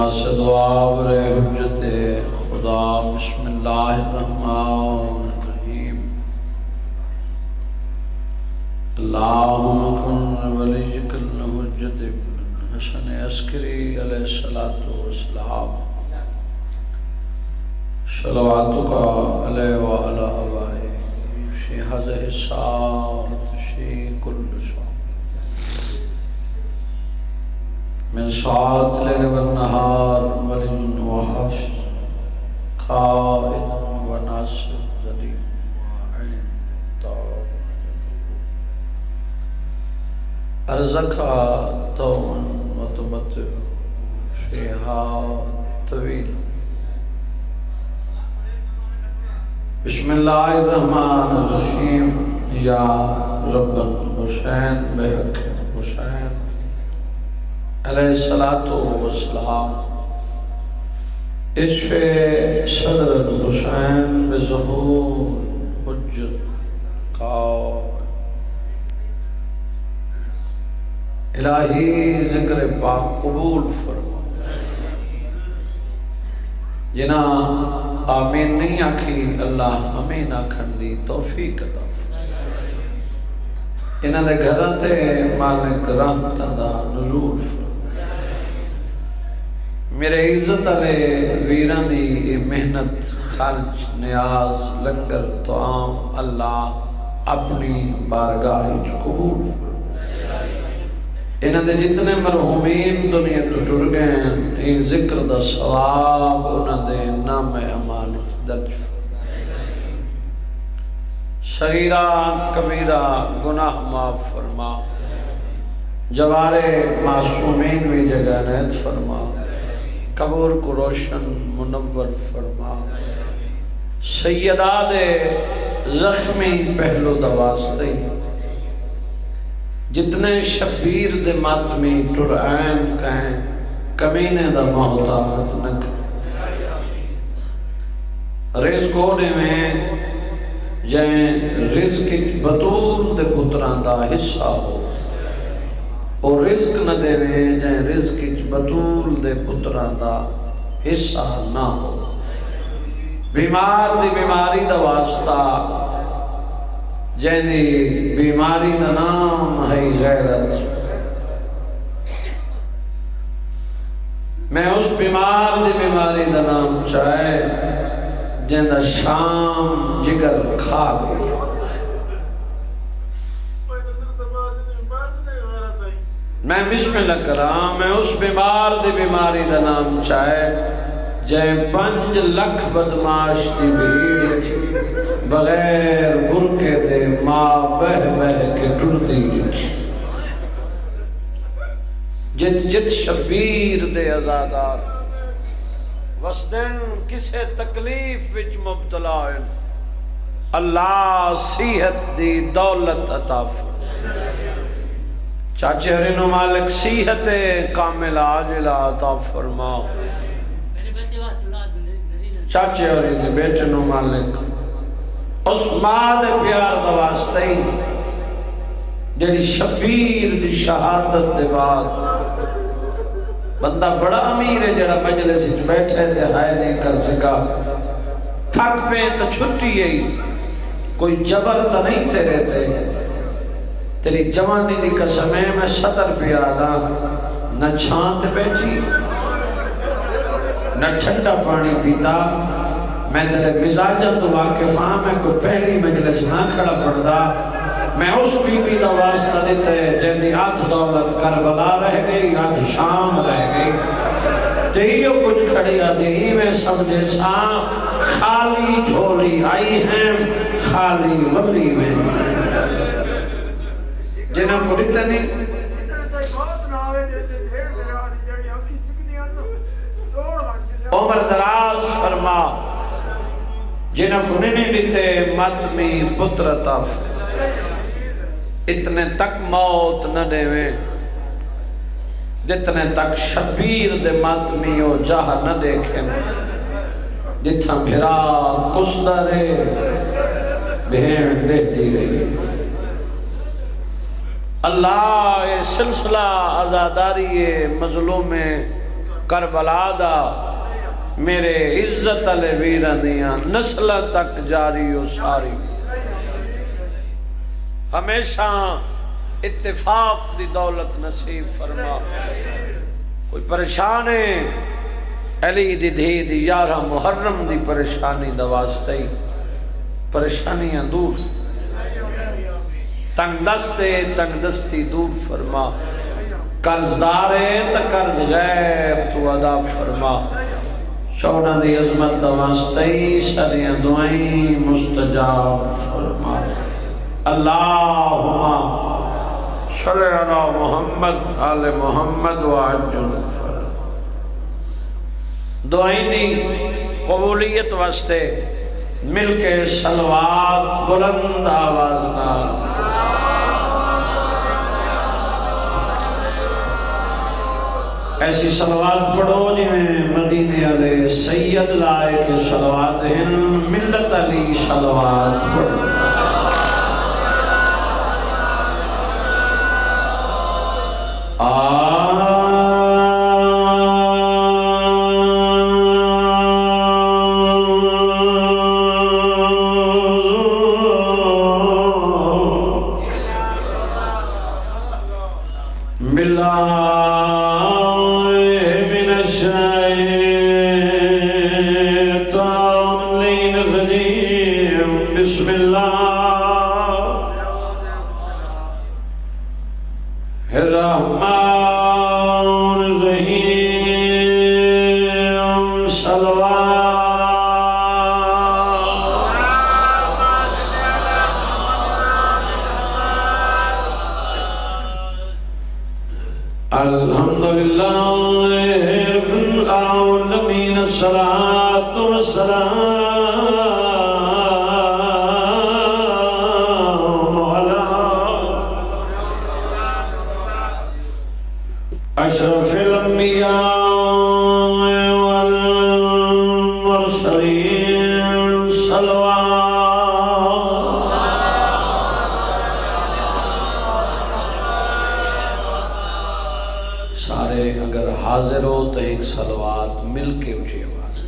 کلمہ سے دعا برے حجت خدا بسم اللہ الرحمن الرحیم اللہم کن ولیک الحجت ابن حسن عسکری علیہ السلام صلواتک علیہ وعلا آبائے شی حضہ ساعت شی کل ساعت من ساعت لیل والنہار ولن وحش قائد وناصر ظلیم وعین طور ارزقا طون وتمتع فیہا طویل بسم اللہ الرحمن الرحیم یا رب الحسین بحق حسین علیہ السلام اشف صدر الحسین بظہور حجت قائم الہی ذکر پاک قبول فرما جنا آمین نہیں آکھی اللہ آمین آکھن دی توفیق عطا فرما انہاں دے گھراں تے مالک رحمتاں دا نزول فرما میرے عزت علیہ ویران دی محنت خرچ نیاز لنگر طعام اللہ اپنی بارگاہ قبول انہاں دے جتنے مرحومین دنیا تو ٹر گئے ہیں ذکر دا ثواب انہاں دے نام امان درج صغیرہ کبیرہ گناہ معاف فرما جوارے معصومین بھی جگہ نیت فرما قبر کو روشن منور فرما سیدہ دے زخمی پہلو دا واسطے جتنے شبیر دے ماتمی ٹرعین کہیں کمینے دا محتاج نک رزق ہونے میں جائیں رزق بطول دے پتران دا حصہ ہو اور رزق نہ دے میں جائیں رزق بطول دے پتران دا حصہ نہ ہو بیمار دی بیماری دا واسطہ جائیں بیماری دا نام ہے غیرت میں اس بیمار دی بیماری دا نام چاہے جائیں دا شام جگر کھا گئی میں بسم اللہ کرام میں اس بیمار دی بیماری دا نام چاہے جائیں 5 لکھ بدماش دی بھیڑ بغیر برکے دے ماں بہ کے ٹر دی جت شبیر دے ازادار وسدن کسے تکلیف وچ مبتلا ہے اللہ صحت دی دولت عطا فرما چاچے ہرینو مالک صحت کامل عاجلہ عطا فرما چاچے ہرینو بیٹے نو مالک اس ماں دے پیار دا واسطے جڑی شبیر دی شہادت دے بعد بندہ بڑا امیر ہے جڑا مجلس بیٹھے تے ہائے نہیں کر سکا تھک پہ تو چھٹی ہے کوئی جبر تو نہیں تیرے تے تیری جوانی دی قسم ہے میں 70 پہ آدھا نہ چھانت بیٹھی نہ ٹھنڈا پانی پیتا میں تیرے مزاجہ تو واقف ہاں میں کوئی پہلی مجلس نہ کھڑا پڑھدا میں اس بی بی دا واسطہ دیتے جیندی آدھ دولت کربلا رہ گئی آدھ شام رہ گئی تیئیوں کچھ کھڑی آدھی میں سمجھے سا خالی جھولی آئی ہیں خالی غبری میں جنہاں کو دیتا نہیں عمر دراز فرما جنہاں کو نہیں دیتے ماتمی پتر عطا فرما اتنے تک موت نہ دے میں جتنے تک شبیر دے ماتمی ہو جہاں نہ دیکھیں جتنا بھرا کسدہ دے بہن دیتی رہی اللہ سلسلہ عزاداری مظلوم کربلا دا میرے عزت علی ویرہ دیاں نسل تک جاری و ساری ہمیشہ اتفاق دی دولت نصیب فرما کوئی پریشان ہے علی دی دھی دی 11 محرم دی پریشانی دواستے پریشانیاں دور تنگ دستی دور فرما قرضدارے تا قرض غیب تو ادا فرما شونا دی عظمت دواستے سریاں دعائیں مستجاب فرما اللہم صلی علی محمد آل محمد وعجل فرما دعائیں دی قبولیت واسطے مل کے صلوات بلند آواز نال ایسی صلوات پڑھو جی میں مدینے علیہ سید لائے کے صلوات ہیں ملت علی صلوات پڑھو بسم اللہ الرحمن الرحیم صلوات الحمدللہ رب العالمین الصلاة والسلام اشرف الانبیاء والمرسلین صلوات سارے اگر حاضر ہو تو ایک صلوات مل کے اونچی آواز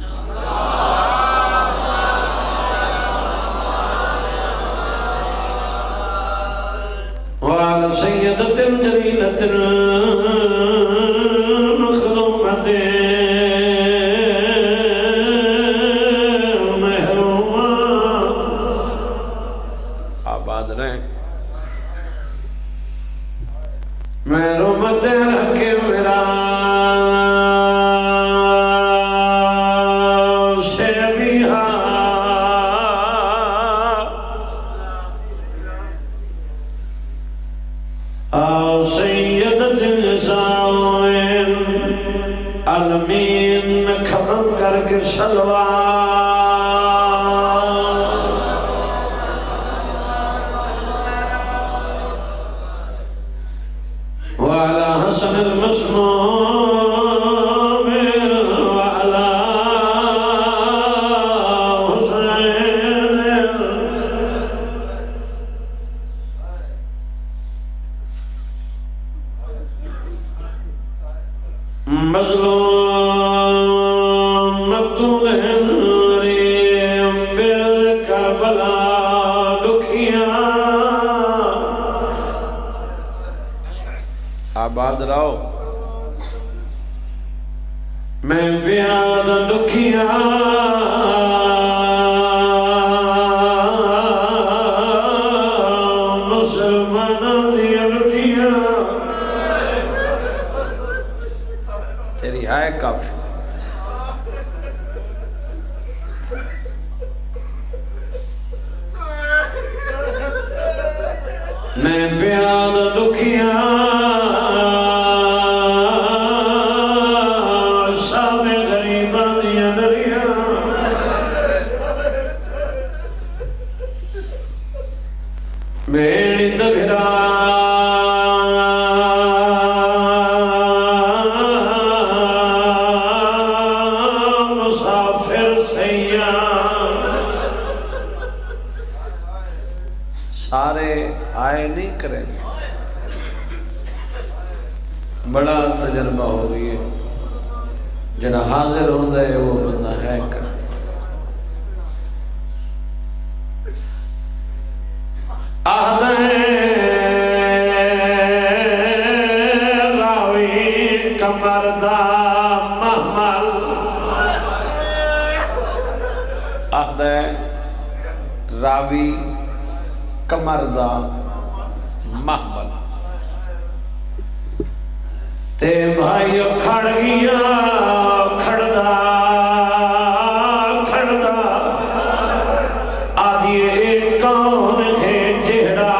وعلى سيدة جليلة مخدومة محرومات آباد رہیں محرومت الحق میرا سے بیہا سیدت النساء عالمین ختم کر کے صلوات وعلى حسن المسموم وعلى حسين مظلوم مقتول الریم بالکربلا دکھیاں آباد رہو میں پیاد دکھیاں مسلمان دیا لٹیاں تیری ہے کافی میں پیاد دکھیاں شام غریباں دیا دریا میری دبھرا مسافر سیاح سارے آئے نہیں کریں بڑا تجربہ ہو گئی ہے جڑا حاضر ہوتا ہے وہ بندہ ہے کر راوی کمر دا محمل راوی کمر دا محمل تے بھائی کھڑ گیا کھڑدا آدھی ایک کون ہے جہڑا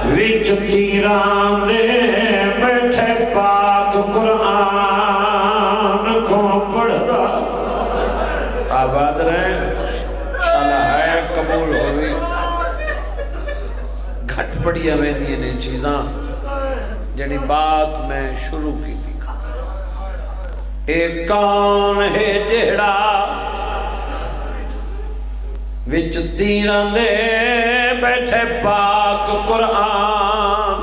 وچ تیران دے بیٹھے پاک قرآن کو پڑھدا آباد رہے شالا ہے قبول ہوئی گھٹ پڑی ہوئے دینے چیزاں جنی بات میں شروع کی تھی ایک کون ہے جہڑا وچ تیران دے بیٹھے پاک قرآن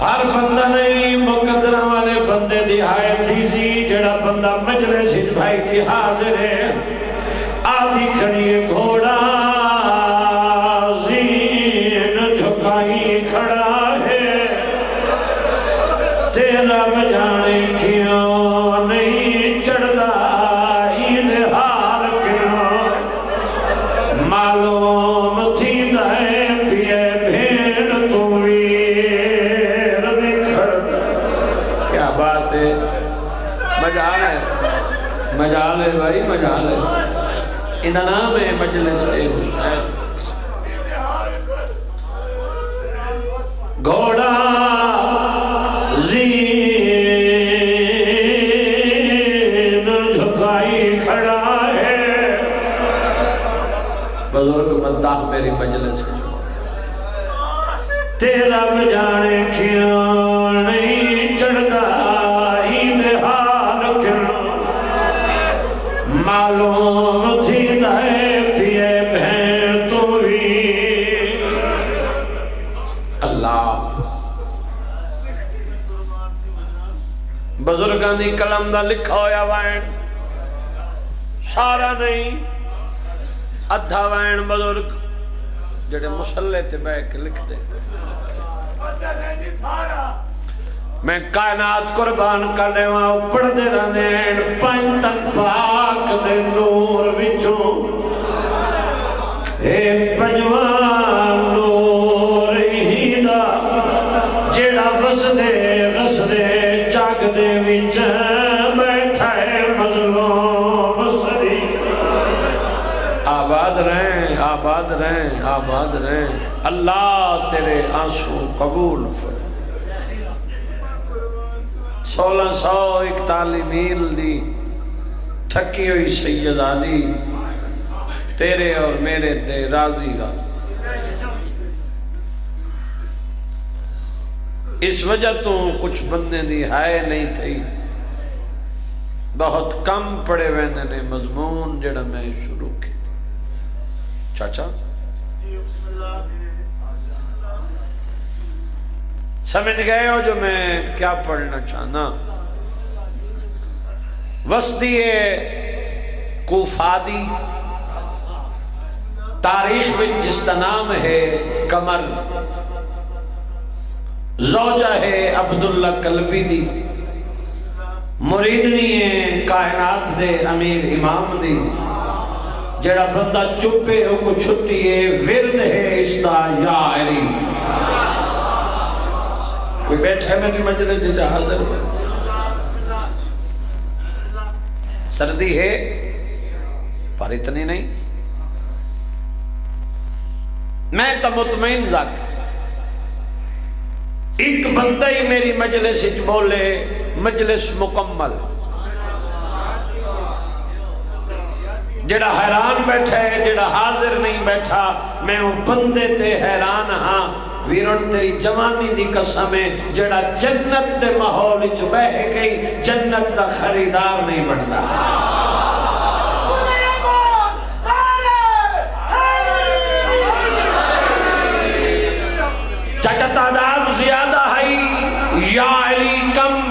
ہر بندہ نہیں مقدرہ والے بندے دی آئے تھی سی جڑا بندہ مجلس بھائی کی حاضر ہے آدھی کھڑی گھوڑا کھڑا ہے تیرا بجانے کیوں نہیں چڑھدا این حال کیوں معلوم تھی دائے پیے بھیڑ تو ویر نکھڑ کیا بات ہے مجال ہے بھائی مجال ہے انہا نام ہے مجلس حسین گھوڑا زین جھکائی کھڑا ہے بزرگ مداح میری مجلس ہے تیرا بجانے کیوں نہیں چڑھدا این حال کیوں معلوم تھی دائے پیے بھین تو ہی بزرگاں دی کلم دا لکھا ہویا وائن سارا نہیں ادھا وائن بزرگ جڑے مسلح تے بے کے لکھ دے میں کائنات قربان کرنے وہاں پڑھ دے رہنے پنتن پاک دے نور وچوں اے پنجوان نور ہی دا جڑا وس دے جاگ دے وچ بیٹھا ہے مظلوم سری آباد رہیں آباد رہیں آباد رہیں اللہ تیرے آنسو قبول فرمائے 1641 میل دی تھکی ہوئی سید علی تیرے اور میرے تے راضی راضی اس وجہ تو کچھ بندے دی ہائے نہیں تھی بہت کم پڑے ویندے نے مضمون جڑا میں شروع کی چاچا سمجھ گئے ہو جو میں کیا پڑھنا چاہنا وسطی کوفادی تاریخ میں جس کا نام ہے قمر زوجہ ہے عبداللہ قلبی دی مریدنی ہے کائنات دے امیر امام دی جڑا بندہ چپے ہو کو چھٹی ہے ورد ہے اس دا یا علی کوئی بیٹھا ہے میری مجلس جدہ حاضر ہے سردی ہے پر اتنی نہیں میں تو مطمئن ذاکر ایک بندہ ہی میری مجلس اچ بولے مجلس مکمل جڑا حیران بیٹھا ہے جڑا حاضر نہیں بیٹھا میں وہ بندے تے حیران ہاں ویرن تیری جوانی دی قسم ہے جڑا جنت دے ماحول اچ بہ گئی جنت دا خریدار نہیں بندا چاچا تعداد زیادہ ہے یا علی کم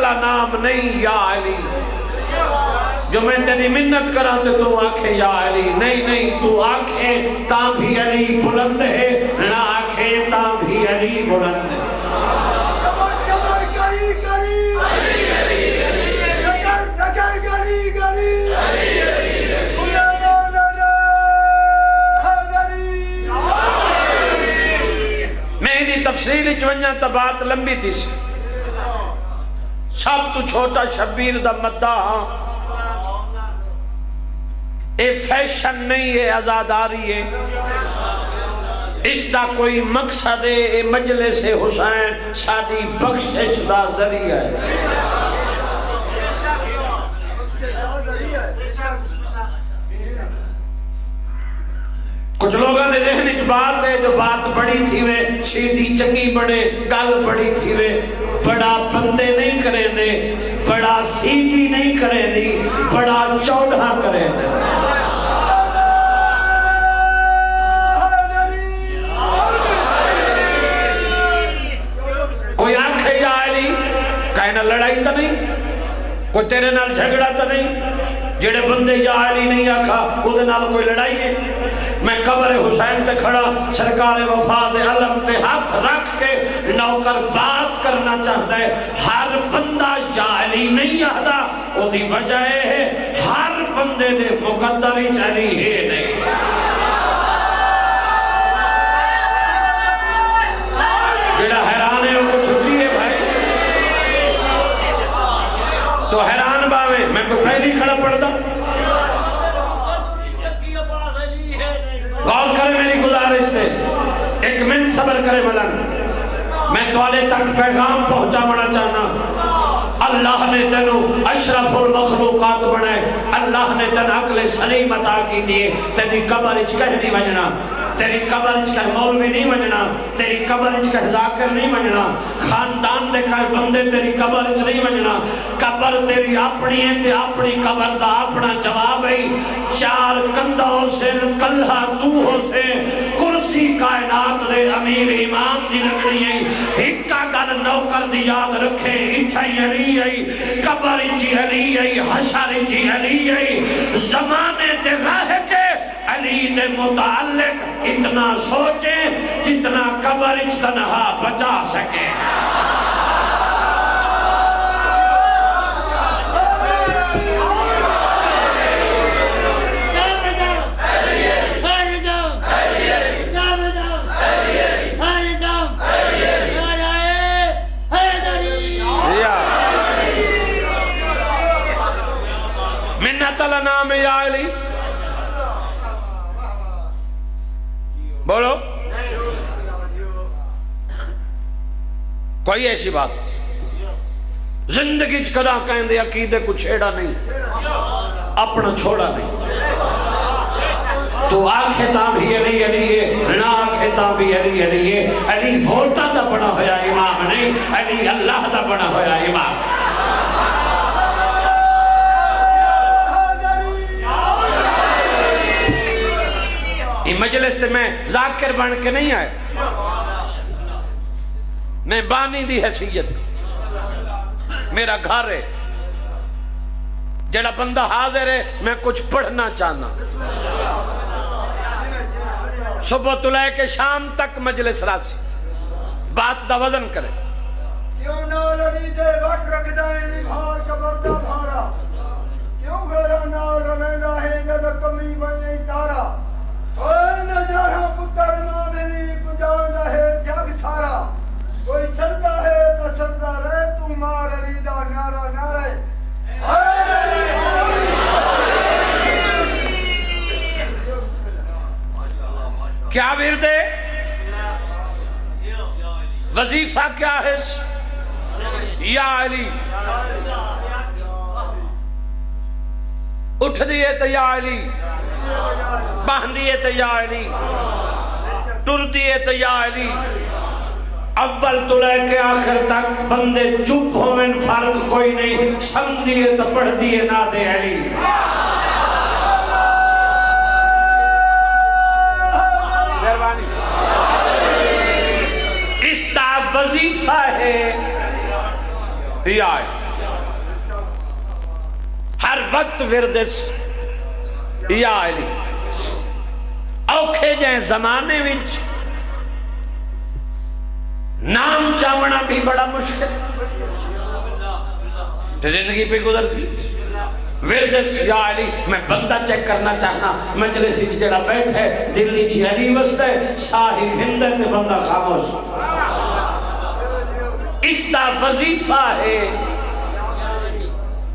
تلا نام نہیں یا علی، جو میں تیری منت کرا تو تو آنکھیں یا علی، نہیں نہیں تو آنکھیں تاں بھی علی بلند ہے، نہ آنکھیں تاں بھی علی بلند ہے۔ تفصیل چونجا تا بات لمبی تھی سی، سب تو چھوٹا شبیر دا مدہ ہاں، اے فیشن نہیں ہے، ازاداری ہے، اس دا کوئی مقصد ہے، اے مجلس حسین سادی بخشش دا ذریعہ ہے۔ کچھ لوگوں نے ذہن اچ بات ہے جو بات بڑی تھی وے سیدھی چنگی بڑے، گل بڑی تھی وے بڑا بندے نہیں کریں دے، بڑا سیدھی نہیں کریں دی، بڑا چوڑا کریں دے۔ کوئی آنکھیں یا علی کہیں نہ لڑائی تا نہیں، کوئی تیرے نال جھگڑا تا نہیں، جڑے بندے یا علی نہیں آکھا وہ نال کوئی لڑائی ہے۔ میں قبر حسین تے کھڑا سرکار وفاد علم تے ہاتھ رکھ کے نوکر بات کرنا چاہتا ہے، ہر بندہ یا علی نہیں آدھا، وہ دی وجہ ہے ہر بندے دے مقدری چلی ہے نہیں۔ جڑا حیران ہے وہ چھٹی ہے بھائی، تو حیران باویں میں کوئی پہلی کھڑا پڑھ دا، غور کرے میری گزارش سے، ایک منٹ صبر کرے ملنگ، میں توالے تک پیغام پہنچا منا چاہنا۔ اللہ نے تینو اشرف المخلوقات بنائے، اللہ نے تین عقل سلیم عطا کی دیئے، تیری قبر اچ کہہ نہیں بجنا، تیری قبر اچ کہہ مولوی نہیں بجنا، تیری قبر اچ کہہ ذاکر نہیں بجنا، خاندان دے کہہ بندے تیری قبر اچ نہیں بجنا، قبر تیری اپنی ہے تے اپنی قبر دا اپنا جواب ہے، چار کندہ ہو سے کلہ تو ہو سے کرسی کائنات دے امیر امام دی لگنی ہے، ہکا گل نوکر دی یاد رکھے، اتھائی علی ہے، قبر اچھی علی ہے، حشر اچھی علی ہے، زمانے دے راہ کے علی دے متعلق اتنا سوچیں جتنا قبر اچ تنہا بچا سکے۔ منت اللہ نام یا علی، بولو کوئی ایسی بات زندگی چکرا کہیں دے عقیدے کو چھیڑا نہیں، اپنا چھوڑا نہیں، تو آنکھیں تاں بھی علی علی ہے، نہ آنکھیں تاں بھی علی علی ہے، علی ووٹا دا بنا ہویا امام نہیں، علی اللہ دا بنا ہویا امام۔ مجلس تے میں ذاکر بن کے نہیں آئے، میں بانی دی حیثیت، میرا گھر ہے، جڑا بندہ حاضر ہے میں کچھ پڑھنا چاہنا، صبح تو لے کے شام تک مجلس راسی، بات دا وزن کرے۔ کیوں نال علی دے وقت رکھ دائیں بھار قبر دا بھارا، کیوں غیرہ نال رلیندہ ہے جدہ کمی بڑھیں تارا، کوئی نظارہ پتر مومنی پجاندہ ہے جگ سارا، کوئی سردہ ہے تو سردہ رہے تو مار علی دا نعرہ نعرہ کیا ورد ہے؟ وظیفہ کیا ہے؟ یا علی، اٹھ دیئے تو یا علی، باندھ دیئے تو یا علی، ٹر دیئے تو یا علی، اول تو لے کے آخر تک بندے چپ ہوئن فرق کوئی نہیں، سم دیئے تو پڑھ دیئے ناد علی۔ اس کا وظیفہ ہے یا وقت وردس یا علی اوکھے جائیں زمانے وچ نام چاونا بھی بڑا مشکل زندگی پہ گزرتی وردس یا علی میں بندہ چیک کرنا چاہنا مجلس جڑا بیٹھے دلی جی علی وسط ہے ساہی ہند ہے تے بندہ خاموش اس دا وظیفہ ہے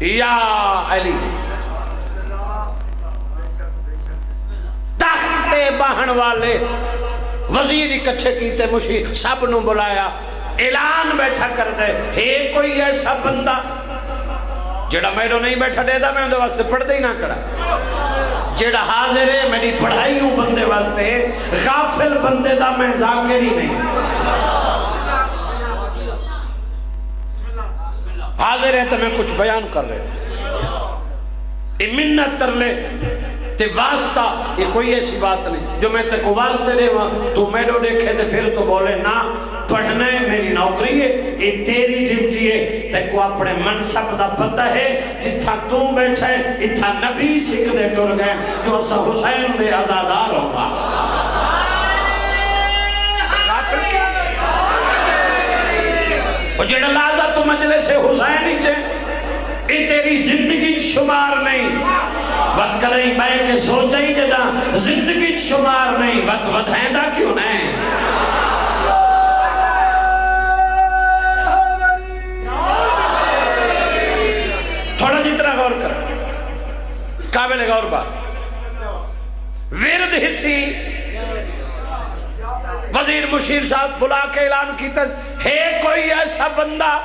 یا علی تخت باہن والے وزیر اکٹھے کیتے مشیر سب نو بلایا اعلان بیٹھا کر دے ہے کوئی ایسا بندہ جڑا میرے نہیں بیٹھا دے دا میں اندھے واسطے پڑھ دے ہی نہ کرا جڑا حاضر ہے میری پڑھائی ہوں بندے واسطے غافل بندے دا میں ذاکر ہی نہیں حاضر ہے تو میں کچھ بیان کر رہے ہوں منت تر لے تے واسطہ یہ کوئی ایسی بات نہیں جو میں تے کو واسطے دے وہاں تو میڈو دیکھے تے پھر تو بولے نا پڑھنا ہے میری نوکری ہے یہ تیری ڈیوٹی ہے تے کو اپنے منصب دا پتہ ہے جتھا تو بیٹھا ہے اتھا نبی سکھ دے ٹر گئے جو اسا حسین دے آزادار ہوگا اور جڑا لازہ تو مجلس حسین ہی چھے یہ تیری زندگی شمار نہیں وقت کریں بائے کے سوچا ہی جدا زندگی شمار نہیں وقت ودھائیں دا کیوں نہیں تھوڑا جتنا غور کر قابل غور بات ورد حصی وزیر مشیر صاحب بلا کے اعلان کیتا ہے کوئی ایسا بندہ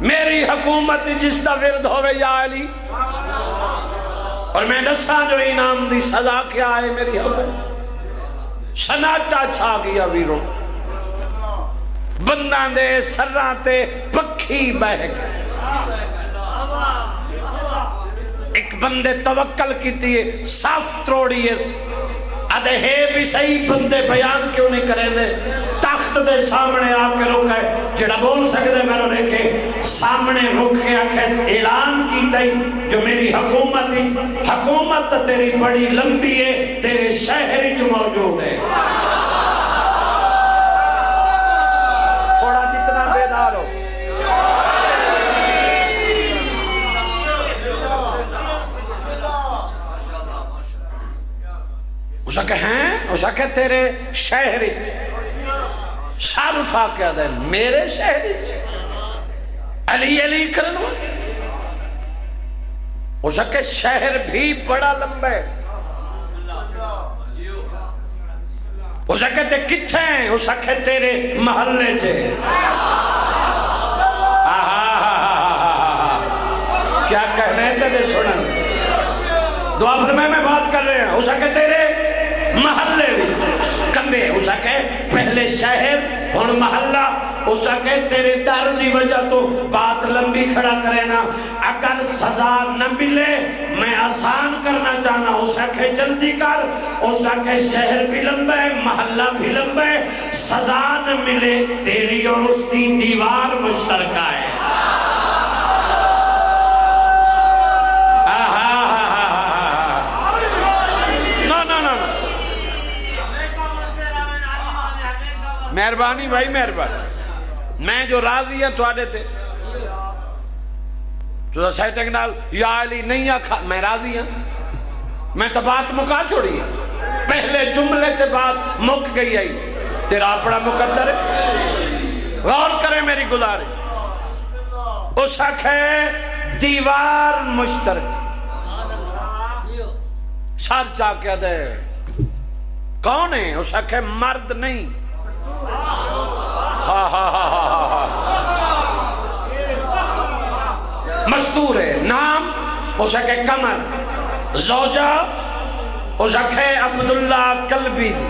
میری حکومت جس دا ورد ہوئے یا علی اور میں دساں جو انعام دی سزا کیا ہے میری حکومت سناٹا چھا گیا ویروں بنداں دے سراں تے پکھی بہ گئے ایک بندے توکل کیتی ہے صاف تروڑی ہے ادھے ہے بھی صحیح بندے بیان کیوں نہیں کریں دے تخت دے سامنے آ کے رکھے جڑا بول سکتے میں نے دیکھے سامنے رکھ کے آکھے اعلان کیتا ہی جو میری حکومت تیری بڑی لمبی ہے تیرے شہری جو موجود ہے تھوڑا جتنا بیدار ہو اسا کہ ہیں اسا کہ تیرے شہری سار اٹھا کے آدھے میرے شہری علی علی کرنو اسا کہ شہر بھی بڑا لمبا ہے اسا کہتے کتھے ہیں اسا کہ تیرے محلے چھے کیا کہنے تیرے سنن دعا فرمائے میں بات کر رہے ہیں اسا کہ تیرے محلے بھی کمبے اسا کہ پہلے شہر اور محلہ اسا کہ تیرے ڈر دی وجہ تو بات لمبی کھڑا کرے نا اگر سزا نہ ملے میں آسان کرنا چاہنا اسا کہ جلدی کر اسا کہ شہر بھی لمبا ہے محلہ بھی لمبا ہے سزا نہ ملے تیری اور اس کی دیوار مشترکہ ہے مہربانی بھائی مہربانی میں جو راضی ہے تو آڈے تھے تو سیٹنگ نال یا علی نہیں آکھا میں راضی ہوں میں تو بات مکا چھوڑی ہے پہلے جملے تے بات مک گئی آئی تیرا اپنا مقدر ہے غور کریں میری گزارے اس حق ہے دیوار مشترک سر چاہ کے دے کون ہے اس حق ہے مرد نہیں مستور ہے نام اسے کمر زوجہ اسے عبداللہ قلبی دی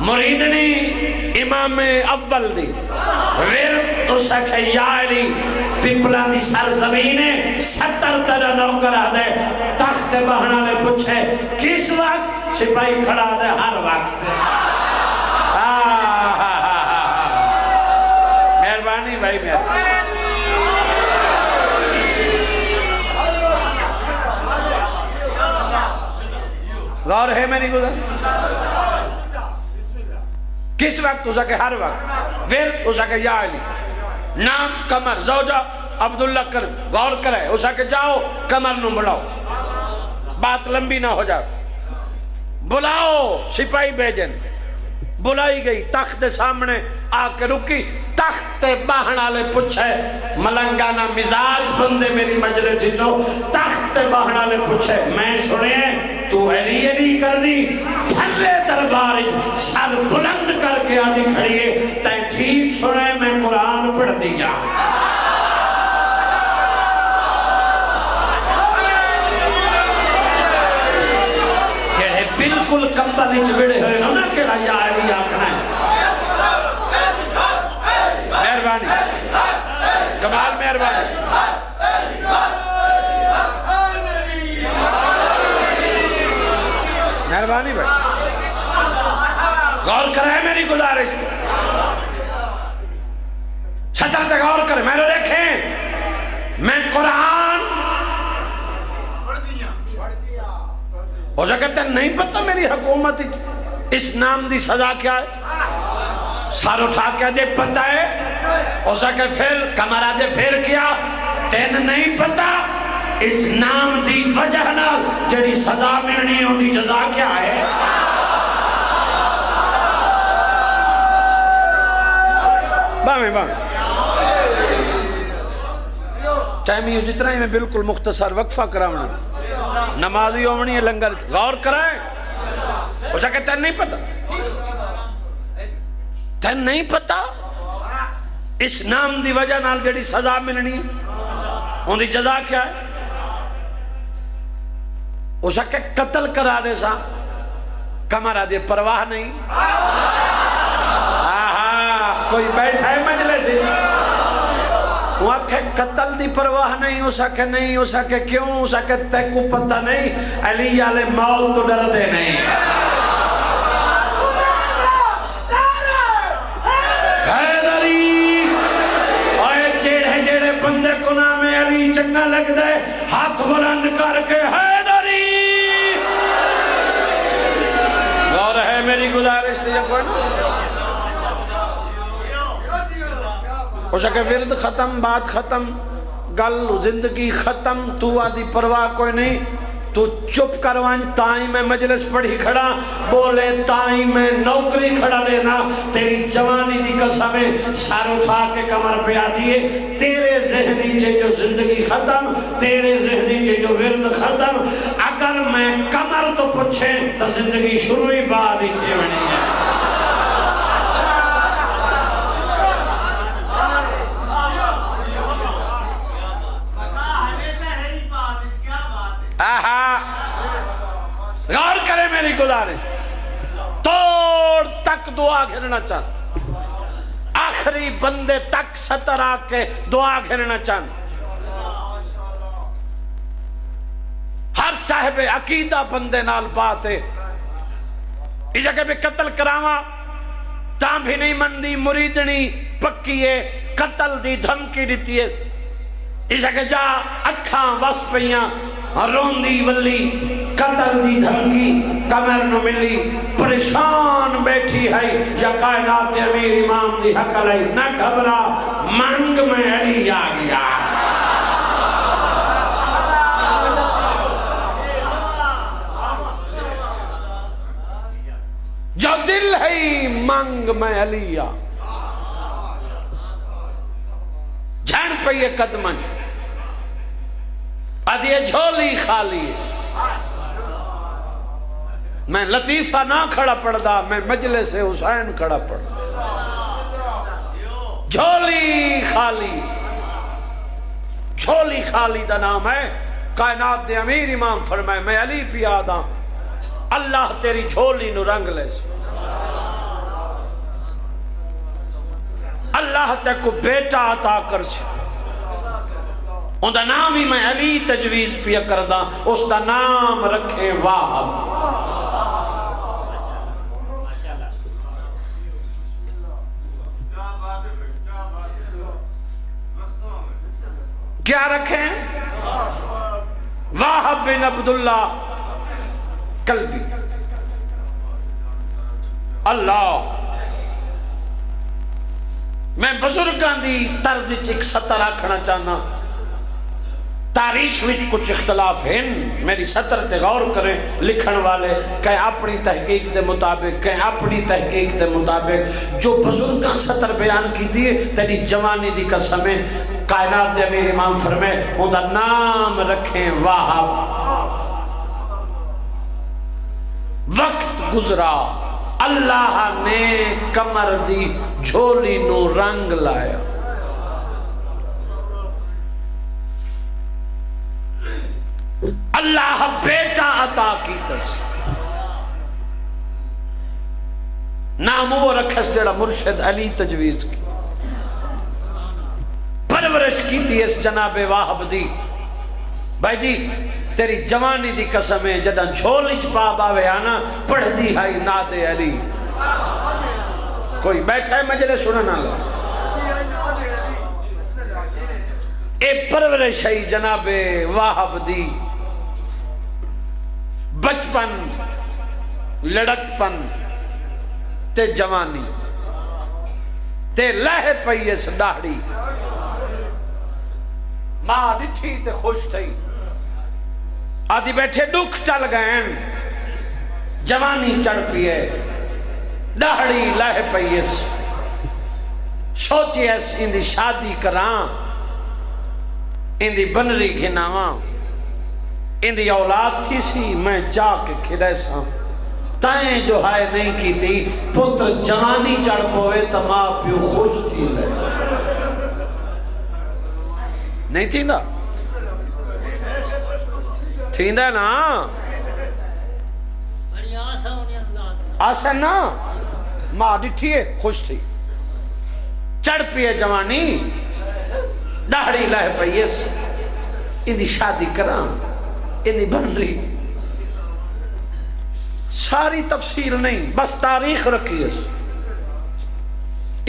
مریدنی امام اول دی ورد اسے یا علی پپلا دی سرزمین 70 طرح نوکر آدھے تخت بہنا لے پوچھے کس وقت سپاہی کھڑا دے ہر وقت مہربانی بھائی مہربانی غور ہے میری گزر کس وقت ہو سکے ہر وقت ورد ہو سکے یا علی نام قمر زوجہ عبداللہ کر غور کرے ہو سکے جاؤ قمر نو بلاؤ بات لمبی نہ ہو جائے بلاؤ سپاہی بھیجن بلائی گئی تخت سامنے آ کے رکی تخت باہن آلے پوچھے ملنگانہ مزاج بندے میری مجلس ہی چو تخت باہن آلے پوچھے میں سنے تو علی علی کر دی پھلے درباری سر بلند کر کے آدھی کھڑیے تے ٹھیک سنے میں قرآن پڑھ دیا جڑے بالکل کمبل اچ بڑے ہوئے نا کہڑا یا علی آکھنا ہے مہربانی کمال مہربانی مہربانی بھائی غور کرے میری گزارش سطر تک غور کرے میں نے دیکھیں میں قرآن ہو سکتا ہے نہیں پتہ میری حکومت اس نام دی سزا کیا ہے سار اٹھا کے دے پتہ ہے ہو سکے پھر کمرہ دے پھر کیا تین نہیں پتہ اس نام دی وجہ نال جڑی سزا ملنی ہوں دی جزا کیا ہے باہمیں چاہے میں جتنا ہی میں بالکل مختصر وقفہ کراؤں نمازی ہومنی ہے لنگر غور کرائیں ہو سکے تین نہیں پتا تین نہیں پتا اس نام دی وجہ نال جڑی سزا ملنی ان دی جزا کیا ہے ہو سکے قتل کرانے سا کمرہ دے پرواہ نہیں کوئی بیٹھا ہے مجلس وہاں کہ قتل دی پرواہ نہیں ہو سکے نہیں ہو سکے کیوں ہو سکے تے کو پتہ نہیں علی علیہ موت تو ڈر دے نہیں حیدری آئے چیڑے جیڑے بندے کو نام علی چنگا لگ دے ہاتھ بلند کر کے حیدری غور ہے میری گزارش تھی کوئی ہو سکے ورد ختم بات ختم گل زندگی ختم تو آدھی پرواہ کوئی نہیں تو چپ کروان تائیں میں مجلس پڑھی کھڑا بولے تائیں میں نوکری کھڑا لینا تیری جوانی دی قسمیں سار اٹھا کے کمر پہ آدھیے تیرے ذہنی چے جو زندگی ختم تیرے ذہنی چے جو ورد ختم اگر میں کمر تو پچھیں تو زندگی شروع ہی بعد ہی تھی بنی ہے غور کرے میری گزارش توڑ تک دعا گھرنا چاہتا آخری بندے تک سطر آ کے دعا گھرنا چاہتا ہر صاحب عقیدہ بندے نال بات ہے اس جگہ بھی قتل کراما تاں بھی نہیں مندی مریدنی پکی ہے قتل دی دھمکی دیتی ہے اس جگہ جا اکھاں وس پیاں رون دی ولی قتل دی دھمکی کمر نو ملی پریشان بیٹھی ہے یا کائنات امیر امام دی حق علی نہ گھبرا منگ میں علی آ گیا جو دل ہے منگ میں علی آ جھن پہ یہ قدمن اد یہ جھولی خالی میں لطیفہ نہ کھڑا پڑھدا میں مجلس حسین کھڑا پڑھدا جھولی خالی جھولی خالی دا نام ہے کائنات دے امیر امام فرمائے میں علی پیادا اللہ تیری جھولی نو رنگ لے اللہ تے کو بیٹا عطا کر سے ان دا نام ہی میں علی تجویز پیا کردہ اس دا نام رکھے واہب کیا رکھیں واہب بن عبداللہ قلبی اللہ میں بزرگاں دی طرز ایک سطر آکھنا چاہنا. تاریخ وچ کچھ اختلاف ہیں، میری سطر تے غور کریں لکھن والے، کہیں اپنی تحقیق دے مطابق، کہیں اپنی تحقیق دے مطابق. جو بزرگاں سطر بیان کی دیئے تیری جوانی دی قسمیں. کائنات دے امیر امام فرمائے ان دا نام رکھیں واہب. وقت گزرا، اللہ نے کمر دی جھولی نو رنگ لایا. اللہ بیٹا عطا کیتس، نام وہ رکھس جڑا مرشد علی تجویز کی. پرورش کی تھی اس جناب واہب دی. بھائی جی تیری جوانی دی قسمیں جدہ جھولی چپا باوے آنا پڑھ دی ہائی ناد علی. کوئی بیٹھا ہے مجلے سننا لو. اے پرورش ہے جناب واہب دی. بچپن، لڑکپن تے جوانی تے لہ پئی اس ڈاڑی. ماں ڈٹھی تے خوش تھی، آدھی بیٹھے دکھ ٹل گئے. جوانی چڑھ پیے، ڈاڑی لہ پئی اس. سوچی اس اندی شادی کران، اندی بنری گھناواں، اندی اولاد تھی سی میں چاہ کے کھڑے سا. تائیں جو ہائے نہیں کی تھی پتر جوانی چڑھ پوئے تا ماں پیو خوش تھی لے. نہیں تھی نا؟ تھی نا نا؟ آسان نا؟ ماں ڈٹھی ہے خوش تھی. چڑھ پیے جوانی، داڑھی لہ پئیس. اندی شادی کرام، اندی بن رہی. ساری تفصیل نہیں، بس تاریخ رکھی ہے.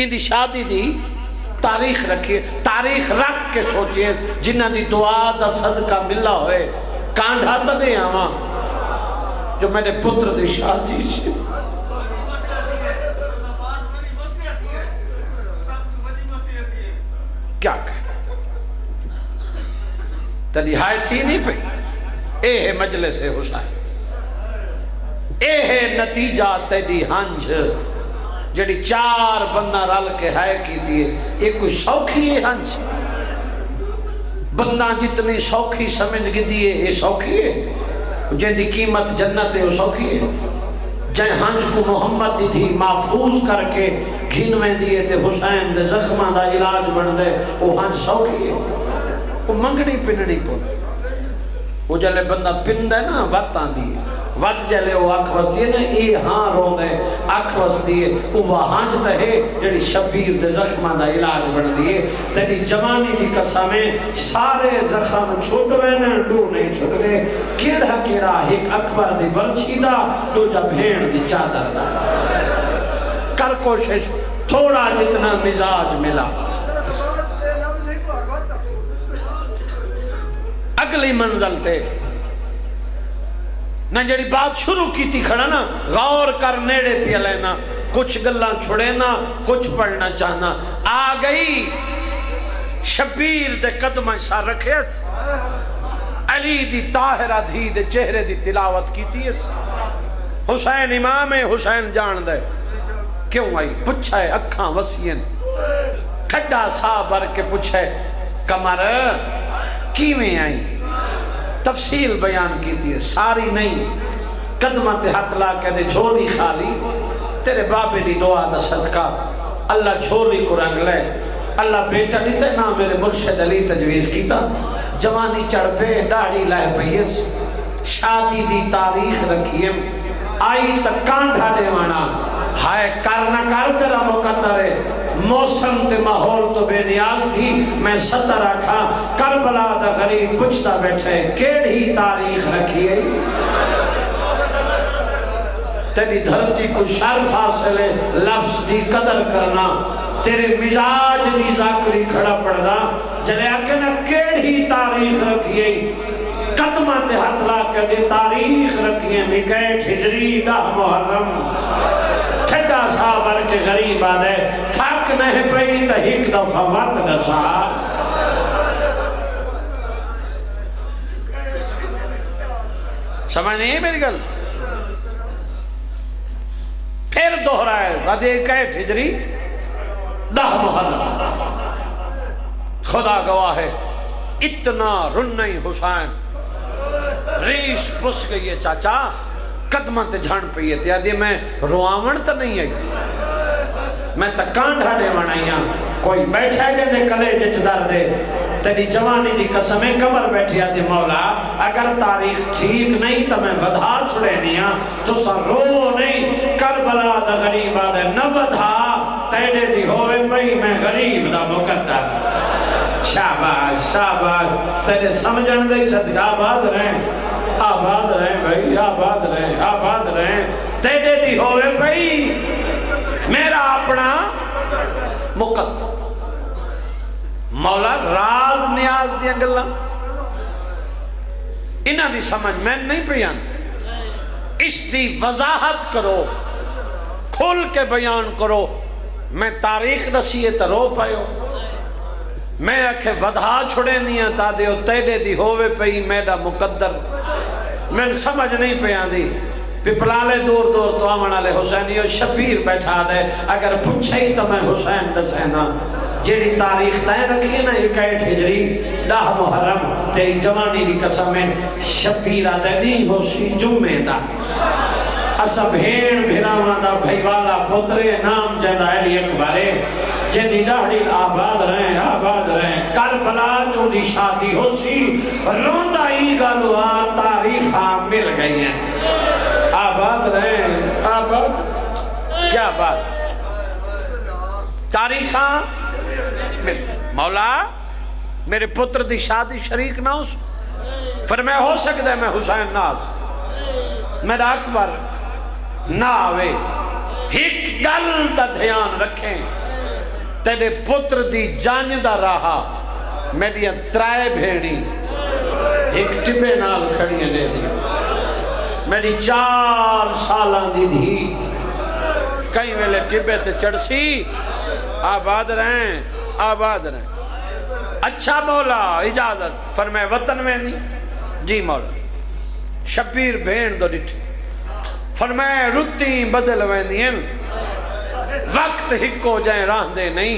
اندی شادی دی تاریخ رکھیے. تاریخ رکھ کے سوچئے جنہ دی دعا دا صدقہ ملا ہوئے کانڈھا تا دے آواں جو میرے پتر دی شادی سے. کیا کہے تلی ہائے تھی نہیں پہ. اے ہے مجلس حسین، اے ہے نتیجہ تیری ہنج جڑی 4 بندہ رل کے ہائے کی دیئے. یہ کوئی سوکھی ہے ہنج؟ بندہ جتنی سوکھی سمجھ کی دیئے یہ سوکھی ہے. جن دی قیمت جنت ہے وہ سوکھی ہے. جائے ہنج کو محمد دی تھی محفوظ کر کے گھن میں دیئے تے حسین دے زخمہ دا علاج بن دے، وہ ہنج سوکھی ہے. وہ منگنی پننی پو. وہ جلے بندہ پن دے نا وقت آن دیئے، وقت جلے وہ اکھ وس دیئے نا اے ہاں رو دے اکھ وس دیئے. وہ ہنج دے جڑی شبیر دے زخمہ دا علاج بن دیئے. تیری جوانی دی قسمیں سارے زخم چھوٹوے نے ڈو نہیں چھوٹوے. کیڑا کیڑا ایک اکبر دی برچی دا دو جا بھین دی چادر دا. کر کوشش تھوڑا جتنا مزاج ملا. اگلی منزل تے نہ جڑی بات شروع کی تھی کھڑا نا غور کر نیڑے پیا لینا. کچھ گلاں چھڑے نا، کچھ پڑھنا چاہنا. آ گئی شبیر دے قدمہ سا رکھیس. علی دی طاہرہ دھی دے چہرے دی تلاوت کی تھی. حسین امام ہے، حسین جان دے. کیوں آئی پچھا ہے اکھاں وسین کھڈا سا بر کے پچھا ہے کمر کی میں آئی. تفصیل بیان کی تھی ساری نہیں. قدمہ تے ہاتھ لا کے دے جھولی خالی. تیرے بابے دی دعا دا صدقہ اللہ جھولی کو رنگ لے. اللہ بیٹا نہیں تے نہ میرے مرشد علی تجویز کیتا. جوانی چڑھ پہ ڈاڑی لائے پیس. شادی دی تاریخ رکھیم. آئی تک کانڈھا دیوانا ہائے کرنا کر تیرا مقدر ہے. موسم تے ماحول تو بے نیاز تھی. میں سطر رکھا کربلا دا غریب پچھتا بیٹھے کیڑی تاریخ رکھی ہے. تیری دھرتی کو شرف حاصل ہے لفظ دی قدر کرنا. تیرے مزاج دی ذاکری کھڑا پڑھنا. جلے اکنا کیڑی تاریخ رکھی ہے. قدمہ تے ہاتھ لا کے دے تاریخ رکھی ہے. نکیٹ ہجری 10 محرم ٹھڈا ٹھڈا سا بر کے غریب آدھے تھک نہیں پئی تا ایک دفعہ وقت نسا سمجھ نہیں ہے میری گل پھر دہرائے غدے کہت ہجری 10 محرم خدا گواہ ہے اتنا رنئی حسین ریش پس گئی ہے چاچا قدمہ تے جھان پئی ہے تیادی میں رواون تا نہیں آئی میں تا کانڈھا دے منائیاں کوئی بیٹھا ہے جنہیں کلے جچ در دے تیری جوانی دی قسمیں کمر بیٹھی آدھی مولا اگر تاریخ ٹھیک نہیں تو میں ودھا چھڑے نیا تو سا رو نہیں کربلا دا غریب آدھے نہ ودھا تیرے دی ہوئے پئی میں غریب دا مقدر شاباش شاباش تیرے سمجھن دے صدقہ آباد رہیں بھائی آباد رہیں تیرے دی ہوئے پئی میرا اپنا مقدر مولا راز نیاز دیا گلا انہاں دی سمجھ میں نہیں پیان اس دی وضاحت کرو کھل کے بیان کرو میں تاریخ رسیے تا رو پائیو میں اکھے ودھا چھڑے نہیں تا دیو تیڑے دی ہوئے پئی میرا مقدر میں سمجھ نہیں پیان دی پپلالے دور دور تو آمنالے حسینیو شبیر بیٹھا دے اگر پوچھے ہی تو میں حسین دسینا جیڑی تاریخ تائیں رکھی ہے نا 21 ہجری 10 محرم تیری جوانی دی قسمیں شبیرہ دے نہیں ہو سی جمعہ دا اسا بھین بھیراونا دا بھائی والا پترے نام جیدہ علی اکبرے جیدی ڈاڑی آباد رہیں کربلا چوڑی شادی ہو سی روندہ ہی گلوہ تاریخہ مل گئی ہیں آباد رہیں آباد کیا بات تاریخہ مولا میرے پتر دی شادی شریک نہ ہو فرمائے ہو سکتا ہے میں حسین ناز میرا اکبر نہ آوے ایک گل دا دھیان رکھیں تیرے پتر دی جاندہ رہا میری 3 بھیڑی ایک ٹبے نال کھڑی لے دی میری 4 سالاں دی دھی کہیں ویلے ٹبے تے چڑھ سی آباد رہیں اچھا مولا اجازت فرمائے وطن میں نہیں جی مولا شبیر بھین دو ڈٹھی فرمائے رتی بدل ویندیں وقت ہکو جائیں راہ دے نہیں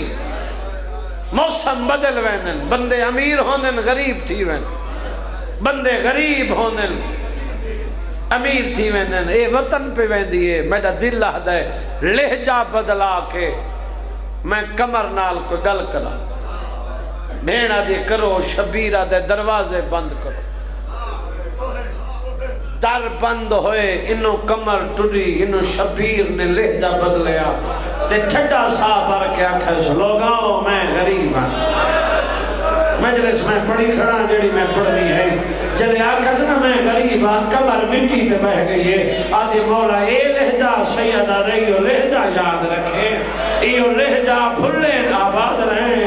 موسم بدل ویندیں بندے امیر ہونن غریب تھی ویندیں بندے غریب ہونن امیر تھی ویندیں اے وطن پہ ویندی ہے میرا دل لہدہ ہے لہجہ بدلا کے میں کمر نال کو گل کرا بھیڑا دے کرو شبیرہ دے دروازے بند کرو در بند ہوئے انہوں کمر ٹوڑی انہوں شبیر نے لہجہ بدلیا تے ٹھڈا سا بر کے آکھس لوگاؤ میں غریب ہوں مجلس میں پڑھی کھڑا جڑی میں پڑھنی ہے جلے آکھس نا میں غریب ہوں کمر مٹی تے بہ گئی ہے آدھی مولا اے لہجہ سیدہ رہیو لہجہ یاد رکھے ایو لہجہ بھلیں آباد رہیں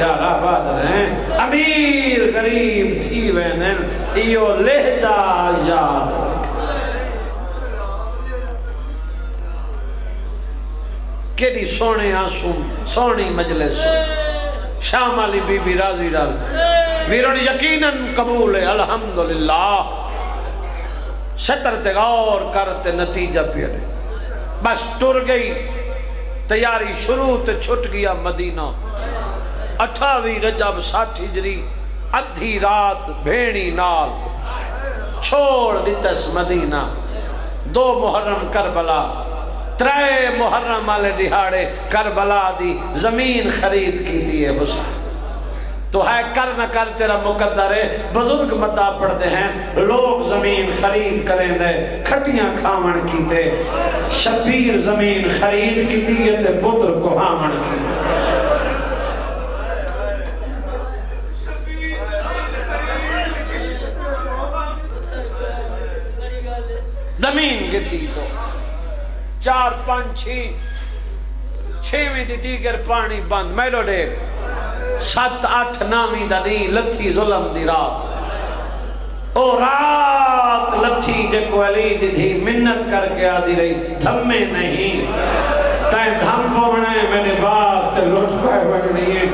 یار آباد رہیں امیر غریب تھی وینن ایو لہجہ یاد کیڑی سونے آنسوں سونی مجلس شام علی بی بی راضی ویرون یقیناً قبول ہے الحمدللہ شطر تے غور کرتے نتیجہ پیرے بس ٹر گئی تیاری شروع تے چھٹ گیا مدینہ 28 رجب 60 ہجری ادھی رات بھیڑی نال چھوڑ دیتس مدینہ 2 محرم کربلا 3 محرم والے دہاڑے کربلا دی زمین خرید کی دیئے حسین تو ہے کر نہ کر تیرا مقدر ہے بزرگ مدہ پڑھتے ہیں لوگ زمین خرید کریں دے کھٹیاں کھامن کی تے شبیر زمین خرید کی دیئے تے پتر کو ہامن کی تے زمین گتی تو 4 5 6 دی دیگر پانی بند میلو ڈے 7 8 9 دا نہیں لتھی ظلم دی رات او رات لتھی جے کو علی دی تھی منت کر کے آدھی رہی دھمے نہیں تائیں دھم پونے میرے باغ تے لوٹ پائے بڑھنی ہے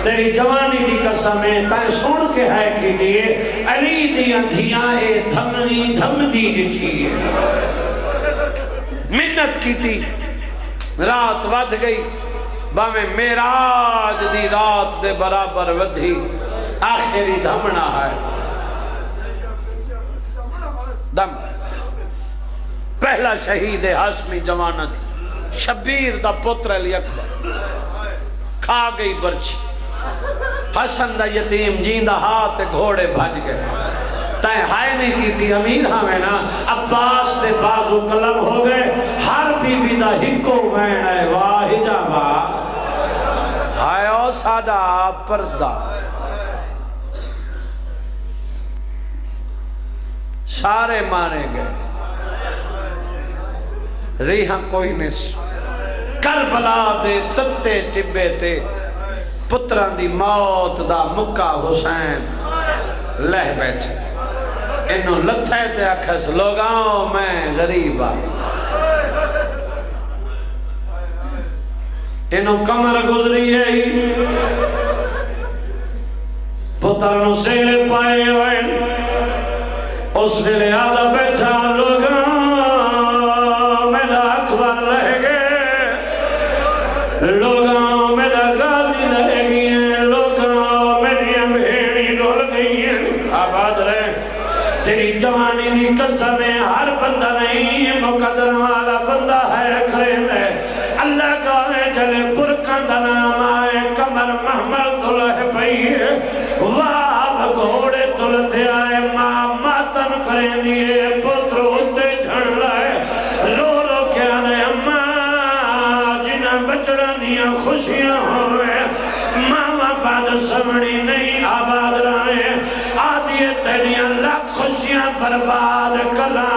تیری جوانی دی قسم ہے تائیں سن کے ہے کی دیئے علی دیاں دھیاں اے دھمنی دھم دی جٹھی ہے منت کی تھی رات ود گئی باویں میراج دی رات دے برابر ودھی آخری دھمنا ہے دم پہلا شہید ہاشمی جوانت شبیر دا پتر علی اکبر کھا گئی برچی حسن دا یتیم جیندہ ہاتھ گھوڑے بھج گئے تائیں ہائے نہیں کی تھی امیر ہمیں نا عباس دے بازو قلم ہو گئے ہر بی بی دا ہکو وین ہے واہ جاوا ہائے او سادہ پردہ سارے مارے گئے ریحاں کوئی نہیں کربلا دے تتے ٹبے تے پتران دی موت دا مکہ حسین لہ بیٹھے انہوں لتھے تے اکھس لوگاں میں غریب آ انہوں کمر گزری ہے ہی پتر نو سیلے پائے ہوئے اس دلے آدھا بیٹھا لوگاں میرا اکبر رہ گئے لوگاں میرا غازی رہ گئی ہیں لوگاں میری بھیڑی ڈول گئی ہیں آباد رہے تیری جوانی دی قسم ہے ہر بندہ نہیں مقدر والا بندہ ہے کریں دے اللہ کہے جلے پرکن دا نام آئے کمر محمد دلہ پئی ہے واب گھوڑے دلتے آئے ماں ماتم کریں دیئے پتر ہوتے جھڑ لائے رو رو کیا دے اماں جنہ بچڑا دیا خوشیاں ہوئے ماں بعد سمڑی نہیں آباد رہے آدھیے تیریاں لاکھ خوشیاں برباد کرا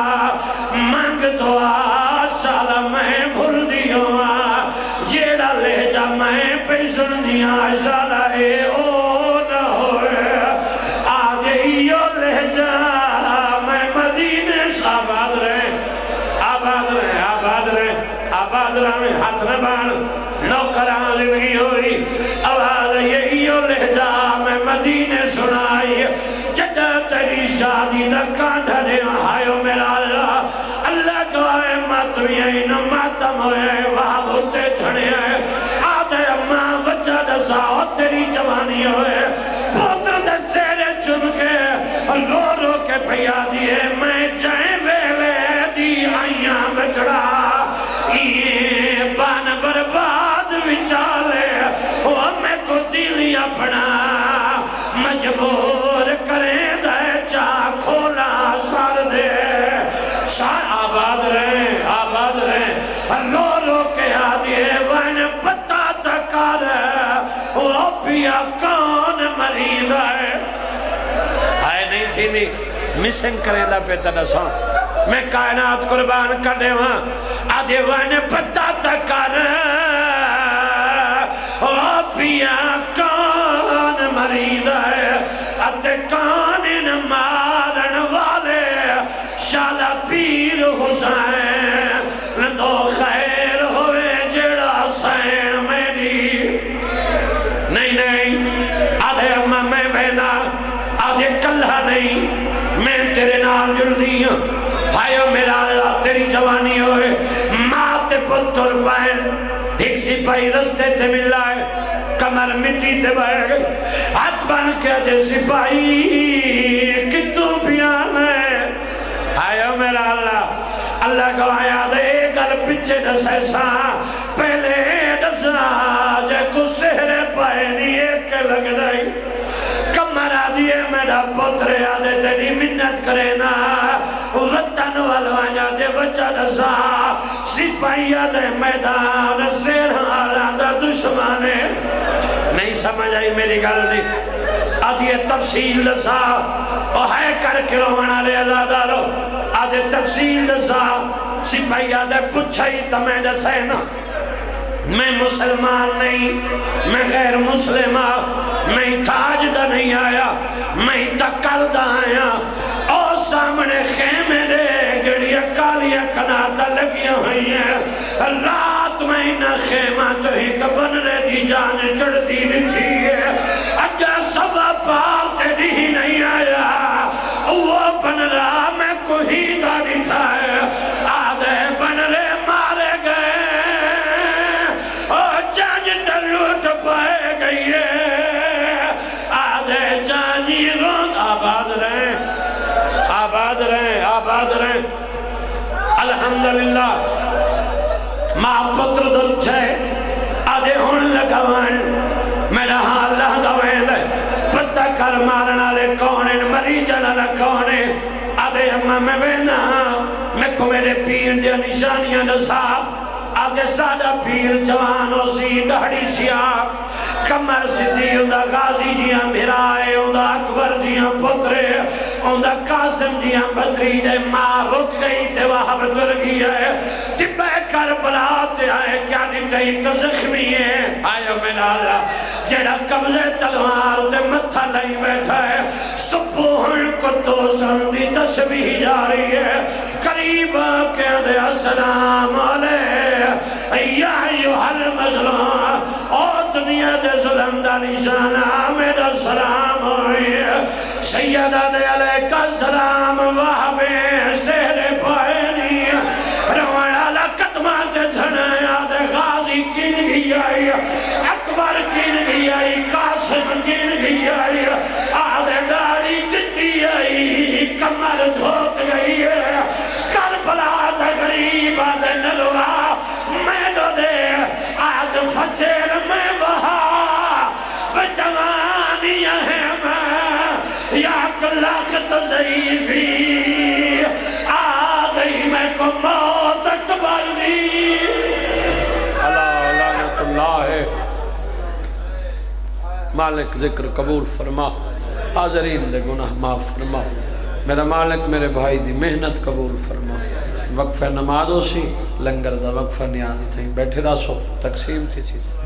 مانگ دعا سالہ میں بھول دیو جیڑا لے جا میں پیسن دیا سالہ اے او نہ ہوئے آدھے یو لے جا میں مدینے سے آباد رہے آباد رہے آباد رہے آباد رہے ہاتھ نہ بان نوکران زندگی ہوئی آباد یہیو لے جا میں مدینے سنائی جدہ تیری شادی نہ کانڈھا دے ہائیو میرا اللہ اللہ گوائے ماتویاں نہ ماتم ہوئے وہاں ہوتے جھڑے ہیں آدھے اماں بچہ دساؤ تیری جوانی ہوئے پوتر دسیرے چن کے رو رو کے پیا دیئے میں جائیں ویلے دی آئیاں بچڑا یہ بان برباد وچالے وہ میں کو دلی اپنا مجبور کریں دے چاہ کھولا سار دے سار آباد رہے رو رو کے آدھے وین پتا تکار وہ پیا کون مرید ہے آئے نہیں تھی نہیں مسنگ کریں دا پیتا دساں میں کائنات قربان کر دے وہاں آدھے وین پتا تکار وہ پیا کون مرید ہے آدھے کانن مارن والے شالہ پیر حسین لندو خیر ہوئے جڑا حسین میری نہیں آدھے اممہ میں بہنا آدھے کلہ نہیں میں تیرے نام جڑ دی ہوں بھائیو میرا اللہ تیری جوانی ہوئے ماں تے پتر پائن ایک سپاہی رستے تے ملائے کمر مٹی تے بائے گئے ہاتھ بن کے دے سپاہی کتوں پیان ہے آئیو میرا اللہ اللہ کو آیا دے گل پچھے دسے سا پہلے دسا جے کو سہرے پائے نہیں ایک لگ دائی کمر آدھیے میرا پتر آدھے تیری منت کرے نا وطن والوانیا دے بچہ دسا سپاہی آدھے میدان سیر آلادہ دشمانے نہیں سمجھ آئی میری گل دی آدھیے تفصیل دسا او ہے کر کے رونا لے اللہ دارو آدھے تفصیل دسا سپاہی آدھے پچھائی تمہیں دسے نا میں مسلمان نہیں میں غیر مسلمہ میں تاج دا نہیں آیا میں تکل دا آیا او سامنے خیمے والیاں کناتا لگیاں ہوئی ہیں رات میں انہا خیمہ تو ہی کبن رہ دی جانے چڑھ دی نچھی ہے اجا سبا پاتے دی نہیں آیا وہ بن رہا میں کوئی داری تھا ہے آدھے بن رہے مارے گئے اور جانج تلوٹ پائے گئی ہے آدھے جانجی روند آباد رہے آباد رہے آباد رہے الحمدللہ ماں پتر دل چھے آدھے ہون لگوائیں میرا حال اللہ دوائیں لے پتہ کر مارنا لے کونے مریجنا لے کونے آدھے ہمیں میں بینا میں کو میرے پیر دیا نشانیاں نصاف آدھے سادہ پیر جوانوں سی دہڑی سیاہ کمر صدی اندہ غازی جیاں بھرائے اندہ اکبر جیاں پترے اندہ قاسم جیاں بدری دے ماں رک گئی تے وہاں تر گیا ہے تبہ کربلا تے آئے کیا نٹائی کا زخمی ہے آیا میرا اللہ جڑا قبضے تلوار تے متھا نہیں بیٹھا ہے سبوہن کو تو سندی تسبیح جاری ہے قریب کے دے السلام علیہ یا ایوہ المظلوم او دنیا دے ظلم دا نشانہ میرا سلام ہوئی سیدہ دے علیہ السلام وہاں سہرے پائنی روانا قدمہ دے دھنیا دے غازی کن گئی آئی اکبر کن گئی آئی قاسم کن گئی آئی آدھے داری چچی آئی کمر جھوک گئی ہے کربلا دے غریب آدھے نلوہ میں دو دے آج فجر میں وہاں بجوانیاں ہیں میں یا کلاخت ضعیفی آگئی میں کو موت اکبر دی اللہ لعنت اللہ ہے مالک ذکر قبول فرما حاضرین دے گناہ معاف فرما میرا مالک میرے بھائی دی محنت قبول فرما وقفہ نمازوں سی لنگر دا وقفہ نیازی تھیں بیٹھے رہا سو تقسیم تھی چیز